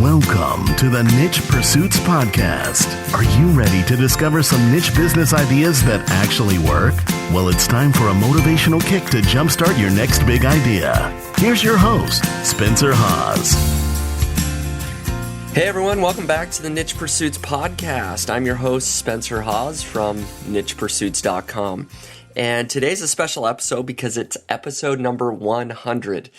Welcome to the Niche Pursuits Podcast. Are you ready to discover some niche business ideas that actually work? Well, it's time for a motivational kick to jumpstart your next big idea. Here's your host, Spencer Haas. Hey everyone, welcome back to the Niche Pursuits Podcast. I'm your host, Spencer Haas from nichepursuits.com. And today's a special episode because it's episode number 100.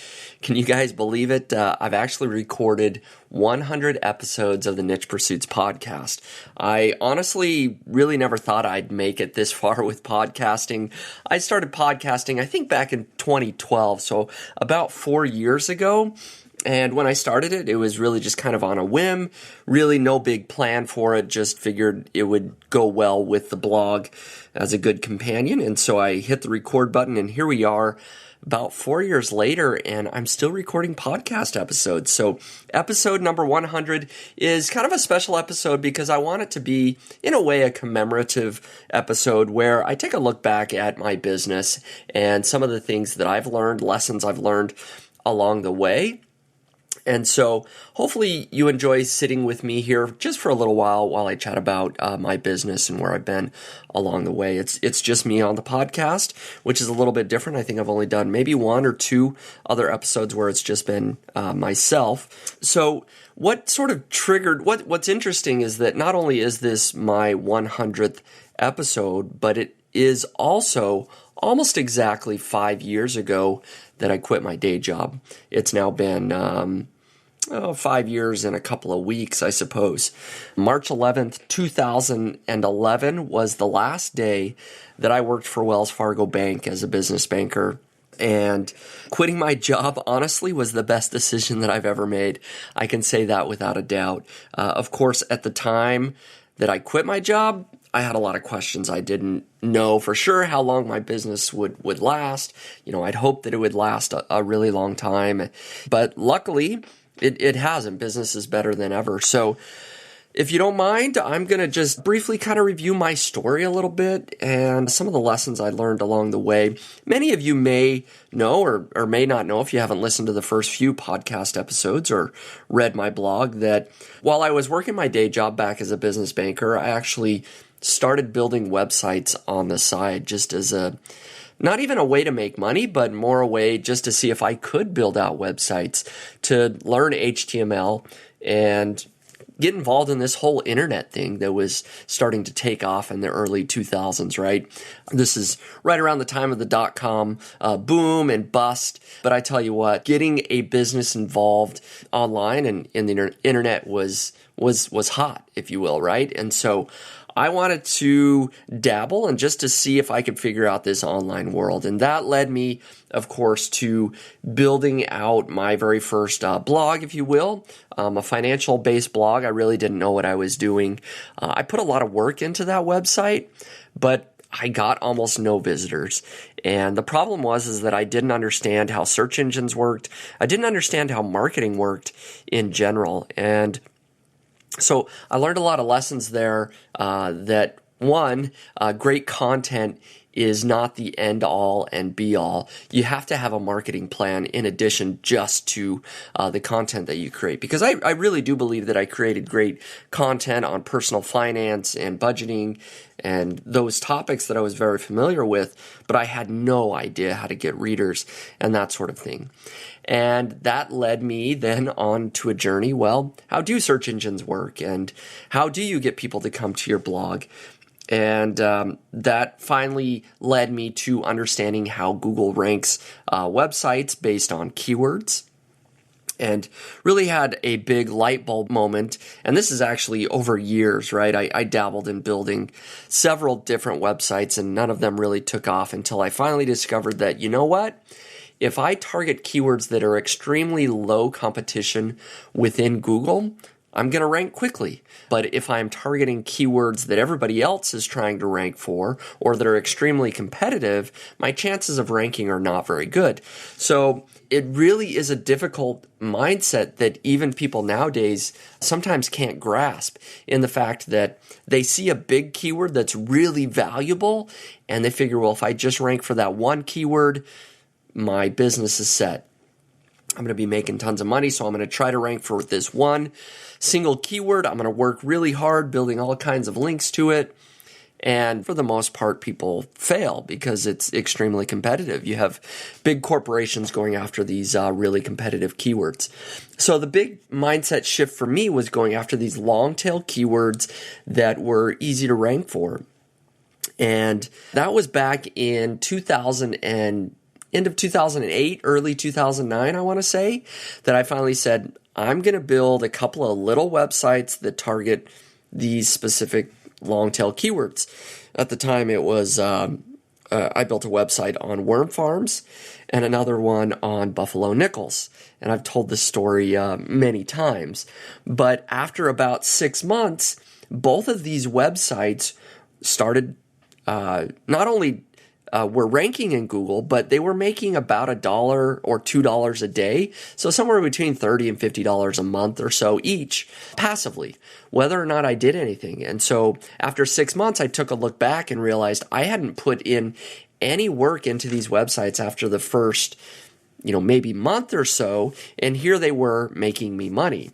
Can you guys believe it? I've actually recorded 100 episodes of the Niche Pursuits podcast. I honestly really never thought I'd make it this far with podcasting. I started podcasting, I think back in 2012, so about 4 years ago. And when I started it, it was really just kind of on a whim, really no big plan for it, just figured it would go well with the blog as a good companion. And so I hit the record button, and here we are about 4 years later, and I'm still recording podcast episodes. So episode number 100 is kind of a special episode because I want it to be, in a way, a commemorative episode where I take a look back at my business and some of the things that I've learned, lessons I've learned along the way. And so hopefully you enjoy sitting with me here just for a little while I chat about my business and where I've been along the way. It's just me on the podcast, which is a little bit different. I think I've only done maybe one or two other episodes where it's just been myself. So what sort of triggered, what's interesting is that not only is this my 100th episode, but it is also almost exactly 5 years ago that I quit my day job. It's now been 5 years and a couple of weeks, I suppose. March 11th, 2011 was the last day that I worked for Wells Fargo Bank as a business banker. And quitting my job, honestly, was the best decision that I've ever made. I can say that without a doubt. Of course, at the time that I quit my job, I had a lot of questions. I didn't know for sure how long my business would last. You know, I'd hoped that it would last a really long time. But luckily, it hasn't. Business is better than ever. So if you don't mind, I'm going to just briefly kind of review my story a little bit and some of the lessons I learned along the way. Many of you may know or may not know if you haven't listened to the first few podcast episodes or read my blog that while I was working my day job back as a business banker, I actually started building websites on the side just as not even a way to make money, but more a way just to see if I could build out websites, to learn HTML and get involved in this whole internet thing that was starting to take off in the early 2000s, right? This is right around the time of the dot-com boom and bust. But I tell you what, getting a business involved online and in the internet was hot, if you will, right? And so I wanted to dabble and just to see if I could figure out this online world. And that led me, of course, to building out my very first blog, if you will, a financial-based blog. I really didn't know what I was doing. I put a lot of work into that website, but I got almost no visitors. And the problem was that I didn't understand how search engines worked. I didn't understand how marketing worked in general. And so I learned a lot of lessons there that, one, great content is not the end all and be all. You have to have a marketing plan in addition just to the content that you create. Because I really do believe that I created great content on personal finance and budgeting and those topics that I was very familiar with, but I had no idea how to get readers and that sort of thing. And that led me then on to a journey. Well, how do search engines work? And how do you get people to come to your blog? And that finally led me to understanding how Google ranks websites based on keywords. And really had a big light bulb moment. And this is actually over years, right? I dabbled in building several different websites, and none of them really took off until I finally discovered that, you know what? If I target keywords that are extremely low competition within Google, I'm going to rank quickly. But if I'm targeting keywords that everybody else is trying to rank for or that are extremely competitive, my chances of ranking are not very good. So it really is a difficult mindset that even people nowadays sometimes can't grasp, in the fact that they see a big keyword that's really valuable and they figure, well, if I just rank for that one keyword, my business is set. I'm going to be making tons of money, so I'm going to try to rank for this one single keyword. I'm going to work really hard building all kinds of links to it. And for the most part, people fail because it's extremely competitive. You have big corporations going after these really competitive keywords. So the big mindset shift for me was going after these long tail keywords that were easy to rank for. And that was back in 2000 and end of 2008, early 2009, I want to say, that I finally said, I'm going to build a couple of little websites that target these specific long tail keywords. At the time, it was I built a website on worm farms and another one on buffalo nickels. And I've told this story many times. But after about 6 months, both of these websites started not only were ranking in Google, but they were making about $1 or $2 a day. So somewhere between $30 and $50 a month or so each passively, whether or not I did anything. And so after 6 months, I took a look back and realized I hadn't put in any work into these websites after the first, maybe month or so. And here they were making me money.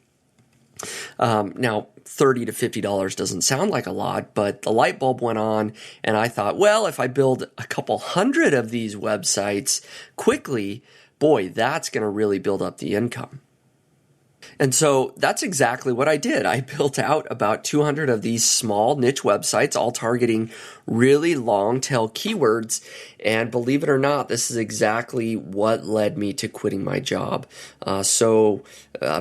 Now, $30 to $50 doesn't sound like a lot, but the light bulb went on and I thought, well, if I build a couple hundred of these websites quickly, boy, that's going to really build up the income. And so that's exactly what I did. I built out about 200 of these small niche websites, all targeting really long tail keywords. And believe it or not, this is exactly what led me to quitting my job.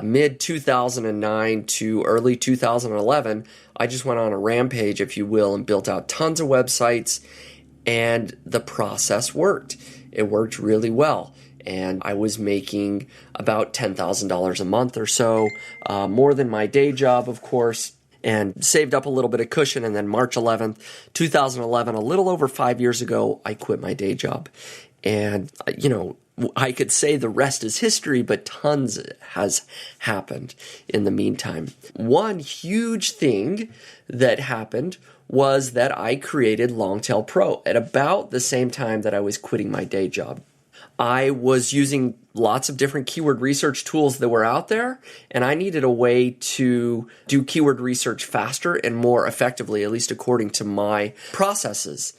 Mid 2009 to early 2011, I just went on a rampage, if you will, and built out tons of websites. And the process worked. It worked really well. And I was making about $10,000 a month or so, more than my day job, of course, and saved up a little bit of cushion. And then March 11th, 2011, a little over 5 years ago, I quit my day job. And, I could say the rest is history, but tons has happened in the meantime. One huge thing that happened was that I created Longtail Pro at about the same time that I was quitting my day job. I was using lots of different keyword research tools that were out there, and I needed a way to do keyword research faster and more effectively, at least according to my processes.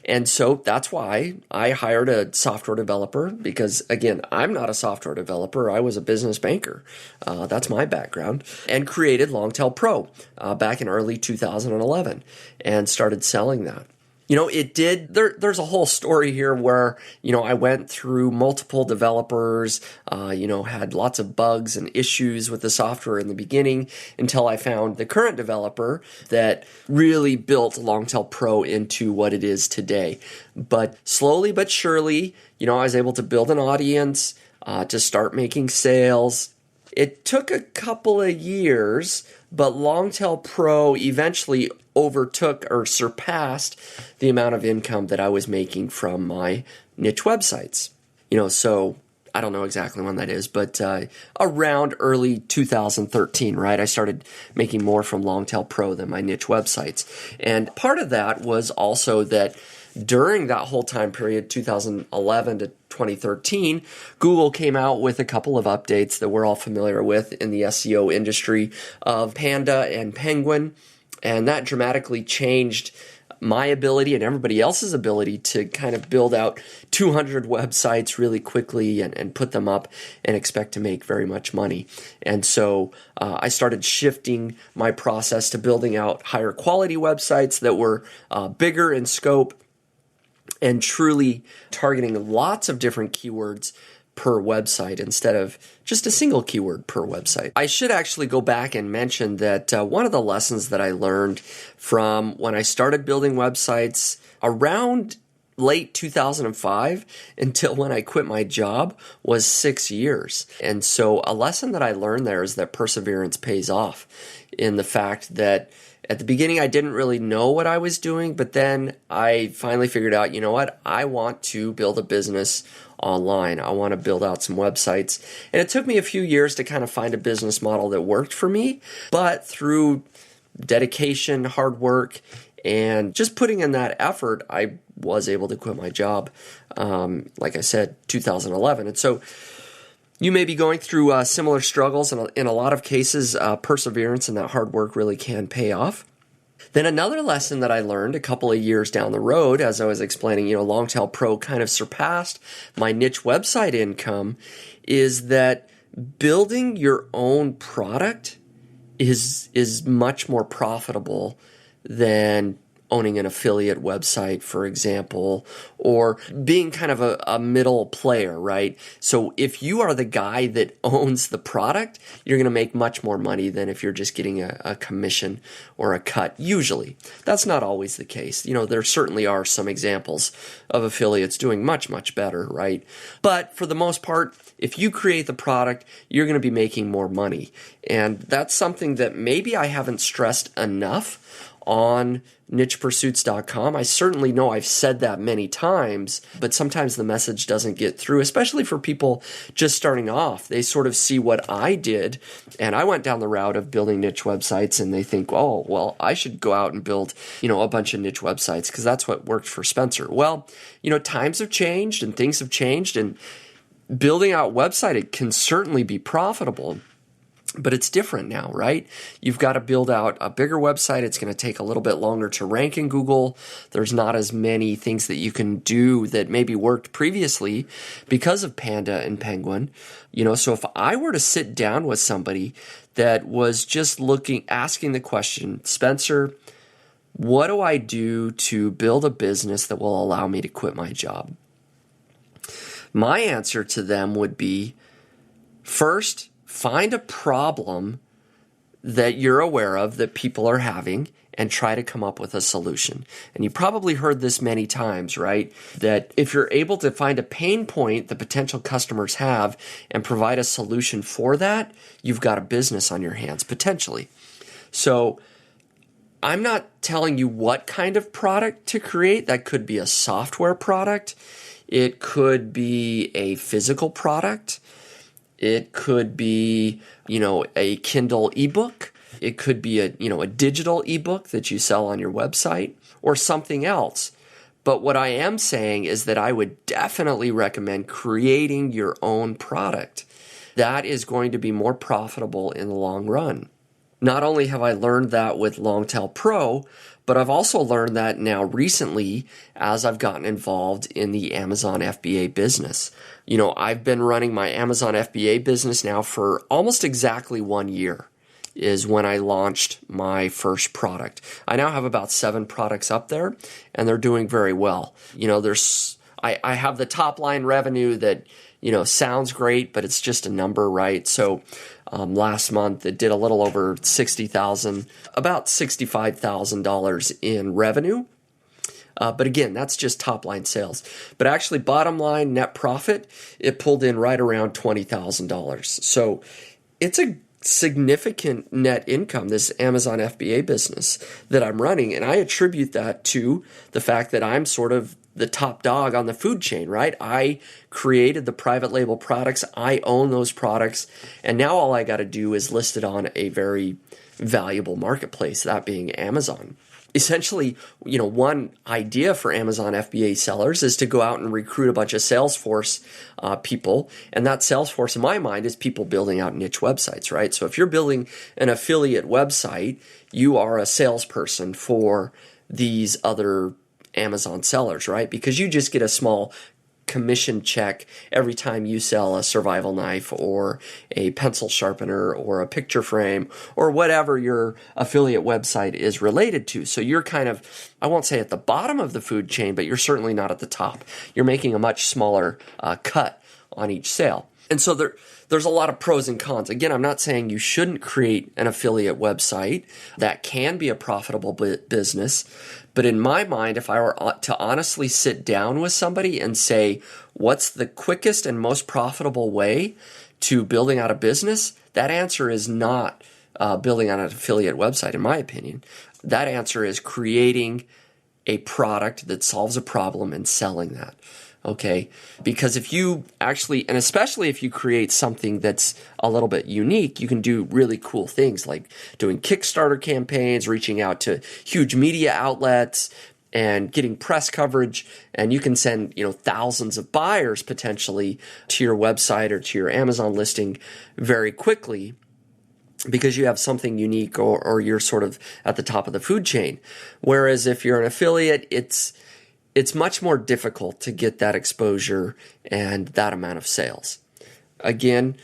And so that's why I hired a software developer because, again, I'm not a software developer. I was a business banker. That's my background. And created Longtail Pro back in early 2011 and started selling that. There's a whole story here where, I went through multiple developers, had lots of bugs and issues with the software in the beginning until I found the current developer that really built Longtail Pro into what it is today. But slowly but surely, I was able to build an audience, to start making sales. It took a couple of years, but Longtail Pro eventually overtook or surpassed the amount of income that I was making from my niche websites. So I don't know exactly when that is, but around early 2013, right? I started making more from Longtail Pro than my niche websites. And part of that was also that during that whole time period, 2011 to 2013, Google came out with a couple of updates that we're all familiar with in the SEO industry of Panda and Penguin. And that dramatically changed my ability and everybody else's ability to kind of build out 200 websites really quickly and put them up and expect to make very much money. And so I started shifting my process to building out higher quality websites that were bigger in scope and truly targeting lots of different keywords per website instead of just a single keyword per website. I should actually go back and mention that one of the lessons that I learned from when I started building websites around late 2005 until when I quit my job was 6 years. And so a lesson that I learned there is that perseverance pays off in the fact that at the beginning, I didn't really know what I was doing, but then I finally figured out, I want to build a business online. I want to build out some websites. And it took me a few years to kind of find a business model that worked for me, but through dedication, hard work, and just putting in that effort, I was able to quit my job, like I said, 2011. And so, You may be going through similar struggles, and in a lot of cases, perseverance and that hard work really can pay off. Then another lesson that I learned a couple of years down the road, as I was explaining, Longtail Pro kind of surpassed my niche website income, is that building your own product is much more profitable than owning an affiliate website, for example, or being kind of a middle player, right? So if you are the guy that owns the product, you're going to make much more money than if you're just getting a commission or a cut. Usually. That's not always the case. There certainly are some examples of affiliates doing much, much better, right? But for the most part, if you create the product, you're going to be making more money. And that's something that maybe I haven't stressed enough on nichepursuits.com. I certainly know I've said that many times, but sometimes the message doesn't get through, especially for people just starting off. They sort of see what I did, and I went down the route of building niche websites, and they think, oh, well, I should go out and build, a bunch of niche websites because that's what worked for Spencer. Well, times have changed and things have changed, and building out a website, it can certainly be profitable. But it's different now, right? You've got to build out a bigger website. It's going to take a little bit longer to rank in Google. There's not as many things that you can do that maybe worked previously because of Panda and Penguin. So if I were to sit down with somebody that was just asking the question, Spencer, what do I do to build a business that will allow me to quit my job? My answer to them would be, first, find a problem that you're aware of that people are having and try to come up with a solution. And you probably heard this many times, right? That if you're able to find a pain point that potential customers have and provide a solution for that, you've got a business on your hands, potentially. So I'm not telling you what kind of product to create. That could be a software product. It could be a physical product. It could be, a Kindle ebook. It could be a digital ebook that you sell on your website or something else. But what I am saying is that I would definitely recommend creating your own product. That is going to be more profitable in the long run. Not only have I learned that with Longtail Pro, but I've also learned that now recently as I've gotten involved in the Amazon FBA business. I've been running my Amazon FBA business now for almost exactly 1 year is when I launched my first product. I now have about 7 products up there, and they're doing very well. I have the top line revenue that, sounds great, but it's just a number, right? So last month it did a little over $60,000, about $65,000 in revenue. But again, that's just top line sales. But actually bottom line net profit, it pulled in right around $20,000. So it's a significant net income, this Amazon FBA business that I'm running. And I attribute that to the fact that I'm sort of the top dog on the food chain, right? I created the private label products. I own those products. And now all I got to do is list it on a very valuable marketplace, that being Amazon. Essentially, one idea for Amazon FBA sellers is to go out and recruit a bunch of Salesforce people. And that Salesforce, in my mind, is people building out niche websites, right? So if you're building an affiliate website, you are a salesperson for these other Amazon sellers, right? Because you just get a small commission check every time you sell a survival knife or a pencil sharpener or a picture frame or whatever your affiliate website is related to. So you're kind of, I won't say at the bottom of the food chain, but you're certainly not at the top. You're making a much smaller cut on each sale. And so there's a lot of pros and cons. Again, I'm not saying you shouldn't create an affiliate website. That can be a profitable business. But in my mind, if I were to honestly sit down with somebody and say, what's the quickest and most profitable way to building out a business? That answer is not building out an affiliate website, in my opinion. That answer is creating a product that solves a problem and selling that. Okay, because if you actually, and especially if you create something that's a little bit unique, you can do really cool things like doing Kickstarter campaigns, reaching out to huge media outlets, and getting press coverage, and you can send, thousands of buyers potentially to your website or to your Amazon listing very quickly because you have something unique or you're sort of at the top of the food chain. Whereas if you're an affiliate, it's much more difficult to get that exposure and that amount of sales. Again,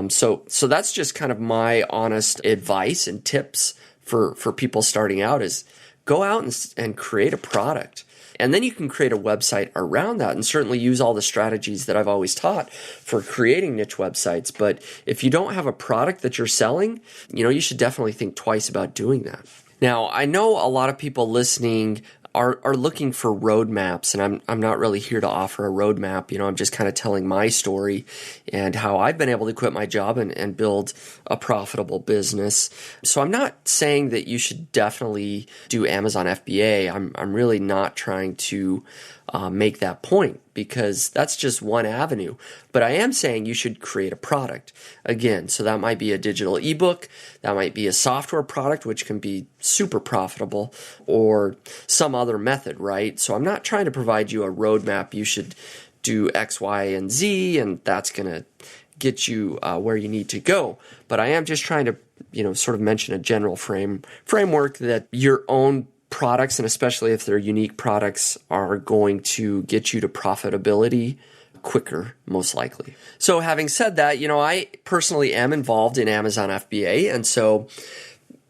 so that's just kind of my honest advice and tips for people starting out is go out and create a product. And then you can create a website around that and certainly use all the strategies that I've always taught for creating niche websites. But if you don't have a product that you're selling, you should definitely think twice about doing that. Now, I know a lot of people listening are looking for roadmaps, and I'm not really here to offer a roadmap. I'm just kind of telling my story and how I've been able to quit my job and build a profitable business. So I'm not saying that you should definitely do Amazon FBA. I'm really not trying to make that point because that's just one avenue. But I am saying you should create a product. Again, so that might be a digital ebook, that might be a software product, which can be super profitable, or some other method, right? So I'm not trying to provide you a roadmap. You should do X, Y, and Z, and that's going to get you where you need to go. But I am just trying to, sort of mention a general framework that your own products, and especially if they're unique products, are going to get you to profitability quicker, most likely. So having said that, I personally am involved in Amazon FBA, and so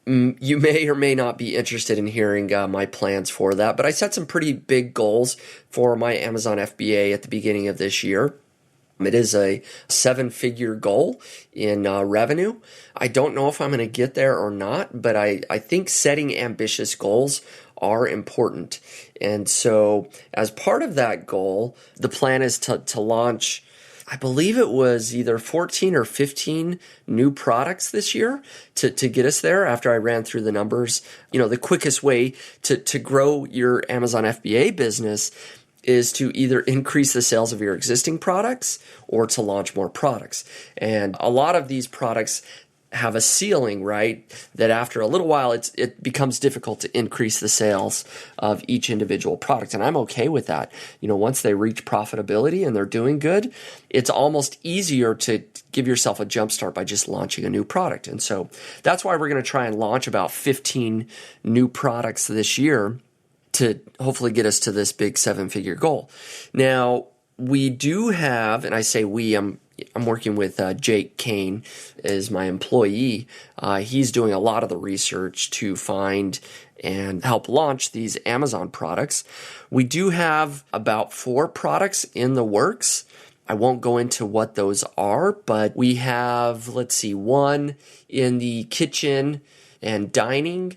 you may or may not be interested in hearing my plans for that, but I set some pretty big goals for my Amazon FBA at the beginning of this year. It is a 7-figure goal in revenue. I don't know if I'm going to get there or not, but I think setting ambitious goals are important. And so as part of that goal, the plan is to launch, I believe it was either 14 or 15 new products this year to get us there after I ran through the numbers. The quickest way to grow your Amazon FBA business is to either increase the sales of your existing products or to launch more products. And a lot of these products have a ceiling, right? That after a little while, it becomes difficult to increase the sales of each individual product. And I'm okay with that. Once they reach profitability and they're doing good, it's almost easier to give yourself a jump start by just launching a new product. And so that's why we're going to try and launch about 15 new products this year to hopefully get us to this big 7-figure goal. Now, we do have, and I say we, I'm working with Jake Kane as my employee. He's doing a lot of the research to find and help launch these Amazon products. We do have about 4 products in the works. I won't go into what those are, but we have, one in the kitchen and dining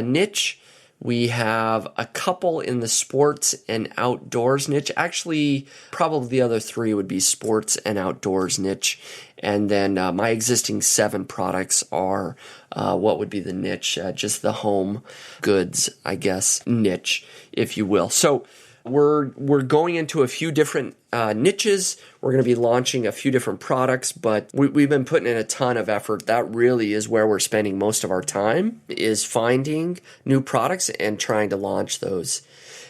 niche. We have a couple in the sports and outdoors niche. Actually, probably the other 3 would be sports and outdoors niche. And then my existing 7 products are what would be the niche, just the home goods, I guess, niche, if you will. So we're going into a few different niches. We're going to be launching a few different products, but we've been putting in a ton of effort. That really is where we're spending most of our time, is finding new products and trying to launch those.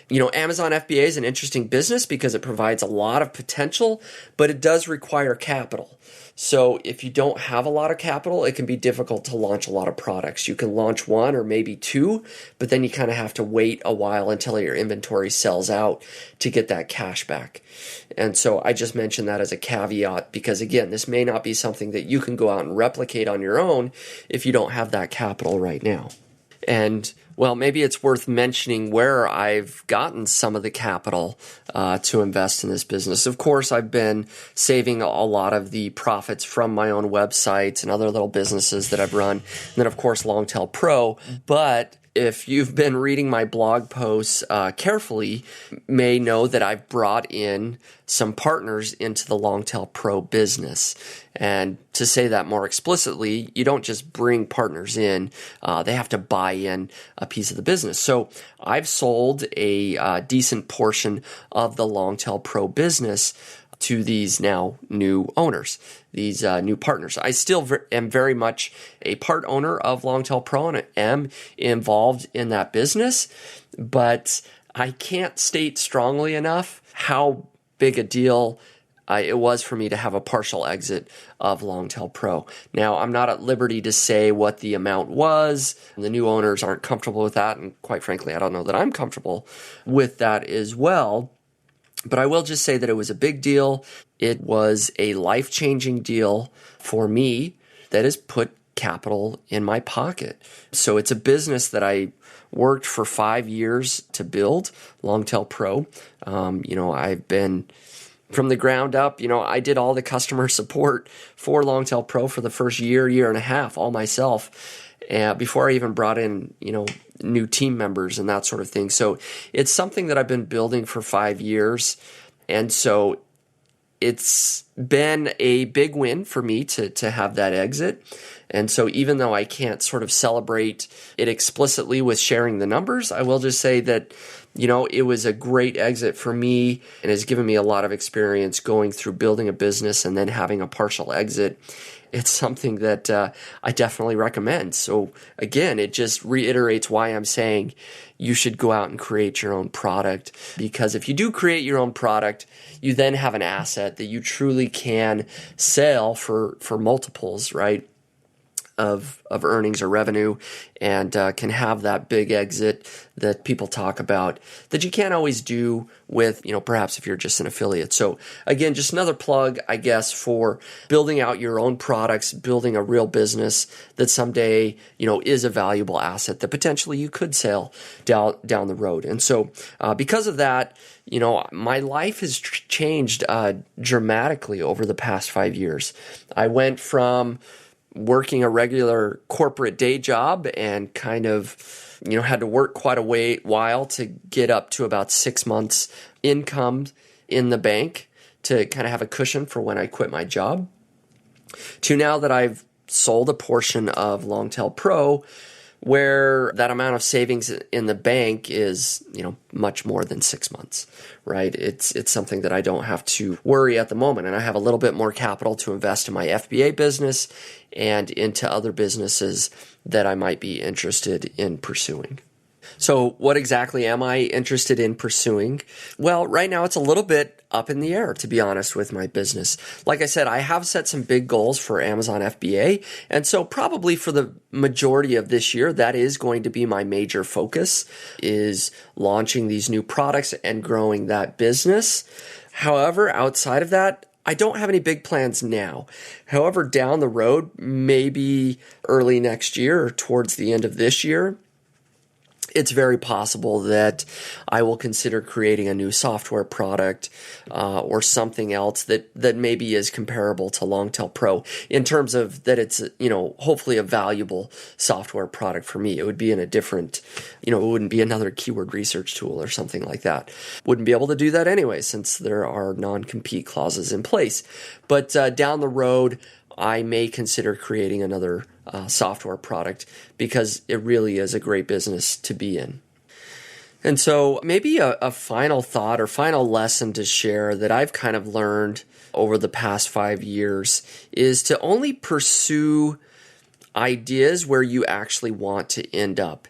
Amazon FBA is an interesting business because it provides a lot of potential, but it does require capital. So if you don't have a lot of capital, it can be difficult to launch a lot of products. You can launch 1 or maybe 2, but then you kind of have to wait a while until your inventory sells out to get that cash back. And so I just mentioned that as a caveat because, again, this may not be something that you can go out and replicate on your own if you don't have that capital right now. And, well, maybe it's worth mentioning where I've gotten some of the capital to invest in this business. Of course, I've been saving a lot of the profits from my own websites and other little businesses that I've run. And then, of course, Longtail Pro. But if you've been reading my blog posts carefully, may know that I've brought in some partners into the Longtail Pro business. And to say that more explicitly, you don't just bring partners in, they have to buy in a piece of the business. So I've sold a decent portion of the Longtail Pro business to these now new owners, these new partners. I still am very much a part owner of Longtail Pro and am involved in that business, but I can't state strongly enough how big a deal it was for me to have a partial exit of Longtail Pro. Now, I'm not at liberty to say what the amount was. The new owners aren't comfortable with that, and quite frankly, I don't know that I'm comfortable with that as well. But I will just say that it was a big deal. It was a life-changing deal for me that has put capital in my pocket. So it's a business that I worked for 5 years to build, Longtail Pro. I've been from the ground up. I did all the customer support for Longtail Pro for the first year and a half, all myself, before I even brought in, new team members and that sort of thing. So it's something that I've been building for 5 years. And so it's been a big win for me to have that exit. And so even though I can't sort of celebrate it explicitly with sharing the numbers, I will just say that, it was a great exit for me and has given me a lot of experience going through building a business and then having a partial exit. It's something that I definitely recommend. So again, it just reiterates why I'm saying you should go out and create your own product, because if you do create your own product, you then have an asset that you truly can sell for multiples, right, of earnings or revenue, and can have that big exit that people talk about that you can't always do with, perhaps if you're just an affiliate. So again, just another plug, I guess, for building out your own products, building a real business that someday, is a valuable asset that potentially you could sell down the road. And so because of that, my life has changed dramatically over the past 5 years. I went from working a regular corporate day job and kind of, had to work quite a while to get up to about 6 months income in the bank to kind of have a cushion for when I quit my job, to now that I've sold a portion of Longtail Pro, where that amount of savings in the bank is, much more than 6 months, right? It's something that I don't have to worry at the moment. And I have a little bit more capital to invest in my FBA business and into other businesses that I might be interested in pursuing. So what exactly am I interested in pursuing? Well, right now it's a little bit up in the air, to be honest, with my business. Like I said, I have set some big goals for Amazon FBA. And so probably for the majority of this year, that is going to be my major focus, is launching these new products and growing that business. However, outside of that, I don't have any big plans now. However, down the road, maybe early next year or towards the end of this year, it's very possible that I will consider creating a new software product or something else that maybe is comparable to Longtail Pro in terms of that it's, hopefully a valuable software product for me. It would be in a different, it wouldn't be another keyword research tool or something like that. Wouldn't be able to do that anyway, since there are non-compete clauses in place. But down the road, I may consider creating another software product, because it really is a great business to be in. And so maybe a final thought or final lesson to share that I've kind of learned over the past 5 years is to only pursue ideas where you actually want to end up.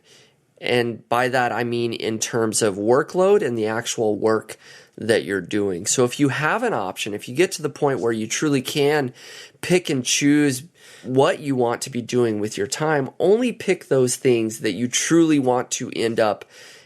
And by that, I mean in terms of workload and the actual work that you're doing. So if you have an option, if you get to the point where you truly can pick and choose what you want to be doing with your time, only pick those things that you truly want to end up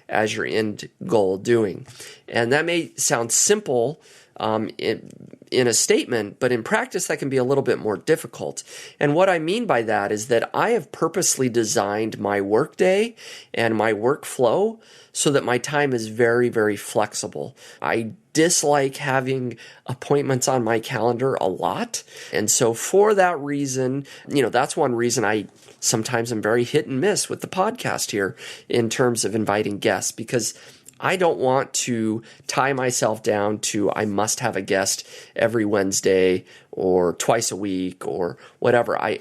as your end goal doing. And that may sound simple in a statement, but in practice that can be a little bit more difficult. And what I mean by that is that I have purposely designed my workday and my workflow so that my time is very, very flexible. I dislike having appointments on my calendar a lot. And so for that reason, that's one reason I sometimes am very hit and miss with the podcast here in terms of inviting guests, because I don't want to tie myself down to I must have a guest every Wednesday or twice a week or whatever. I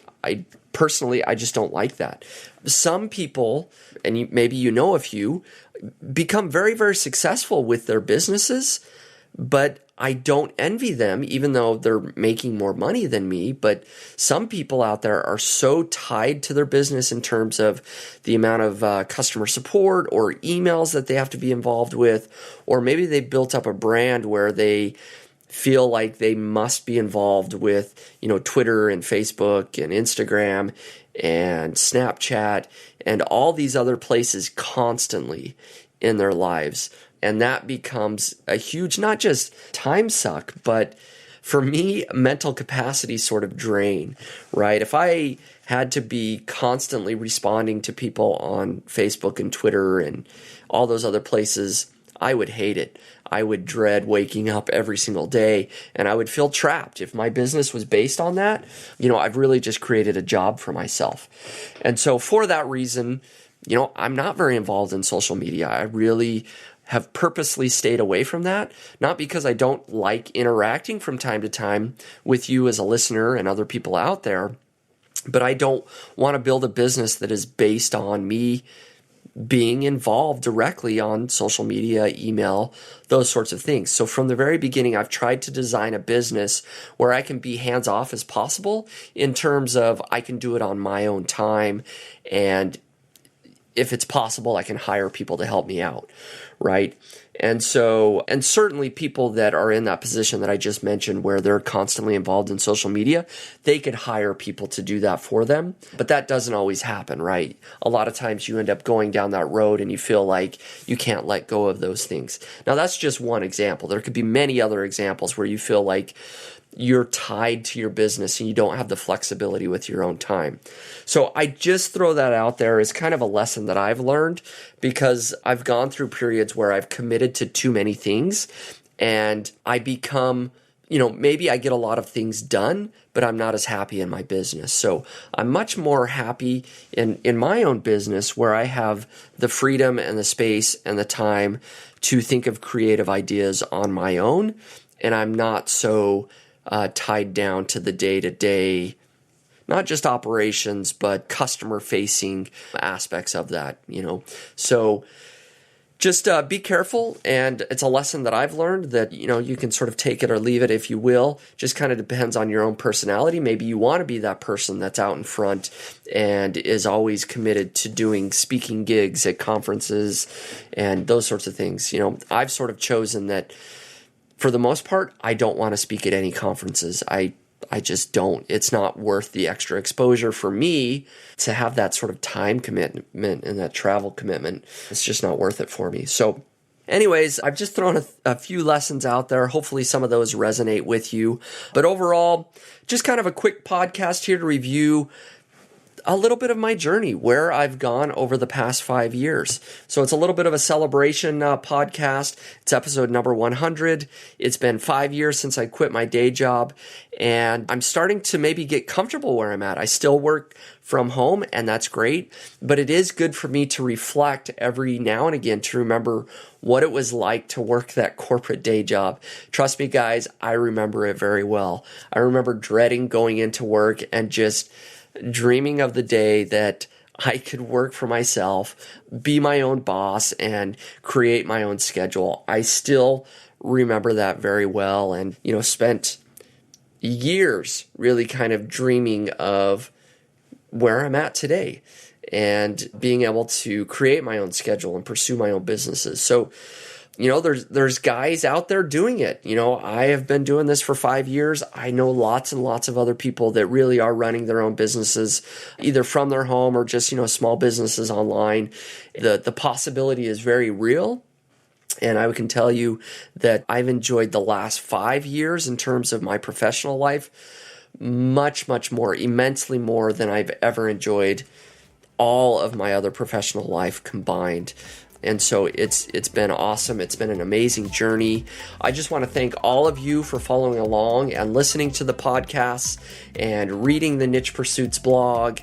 personally, I just don't like that. Some people, and maybe you know a few, become very, very successful with their businesses, but I don't envy them, even though they're making more money than me. But some people out there are so tied to their business in terms of the amount of customer support or emails that they have to be involved with, or maybe they built up a brand where they feel like they must be involved with, Twitter and Facebook and Instagram and Snapchat and all these other places constantly in their lives. And that becomes a huge, not just time suck, but for me, mental capacity sort of drain, right? If I had to be constantly responding to people on Facebook and Twitter and all those other places, I would hate it. I would dread waking up every single day, and I would feel trapped. If my business was based on that, I've really just created a job for myself. And so for that reason, I'm not very involved in social media. I really have purposely stayed away from that, not because I don't like interacting from time to time with you as a listener and other people out there, but I don't want to build a business that is based on me being involved directly on social media, email, those sorts of things. So from the very beginning, I've tried to design a business where I can be hands off as possible in terms of I can do it on my own time, and if it's possible, I can hire people to help me out, right? And certainly people that are in that position that I just mentioned where they're constantly involved in social media, they could hire people to do that for them. But that doesn't always happen, right? A lot of times you end up going down that road and you feel like you can't let go of those things. Now, that's just one example. There could be many other examples where you feel like you're tied to your business and you don't have the flexibility with your own time. So I just throw that out there as kind of a lesson that I've learned, because I've gone through periods where I've committed to too many things and I become, maybe I get a lot of things done, but I'm not as happy in my business. So I'm much more happy in my own business where I have the freedom and the space and the time to think of creative ideas on my own, and I'm not so tied down to the day-to-day, not just operations, but customer-facing aspects of that, So just be careful, and it's a lesson that I've learned that, you can sort of take it or leave it if you will. Just kind of depends on your own personality. Maybe you want to be that person that's out in front and is always committed to doing speaking gigs at conferences and those sorts of things. I've sort of chosen that for the most part, I don't want to speak at any conferences. I just don't. It's not worth the extra exposure for me to have that sort of time commitment and that travel commitment. It's just not worth it for me. So anyways, I've just thrown a few lessons out there. Hopefully some of those resonate with you. But overall, just kind of a quick podcast here to review a little bit of my journey, where I've gone over the past 5 years. So it's a little bit of a celebration podcast. It's episode number 100. It's been 5 years since I quit my day job, and I'm starting to maybe get comfortable where I'm at. I still work from home, and that's great, but it is good for me to reflect every now and again to remember what it was like to work that corporate day job. Trust me, guys, I remember it very well. I remember dreading going into work and just dreaming of the day that I could work for myself, be my own boss, and create my own schedule. I still remember that very well, and spent years really kind of dreaming of where I'm at today and being able to create my own schedule and pursue my own businesses. So there's guys out there doing it. I have been doing this for 5 years. I know lots and lots of other people that really are running their own businesses, either from their home or just, small businesses online. The possibility is very real. And I can tell you that I've enjoyed the last 5 years in terms of my professional life much, much more, immensely more than I've ever enjoyed all of my other professional life combined. And so it's been awesome. It's been an amazing journey. I just want to thank all of you for following along and listening to the podcasts and reading the Niche Pursuits blog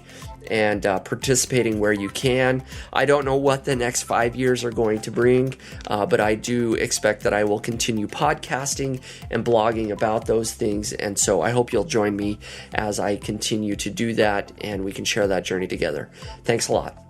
and participating where you can. I don't know what the next 5 years are going to bring, but I do expect that I will continue podcasting and blogging about those things. And so I hope you'll join me as I continue to do that and we can share that journey together. Thanks a lot.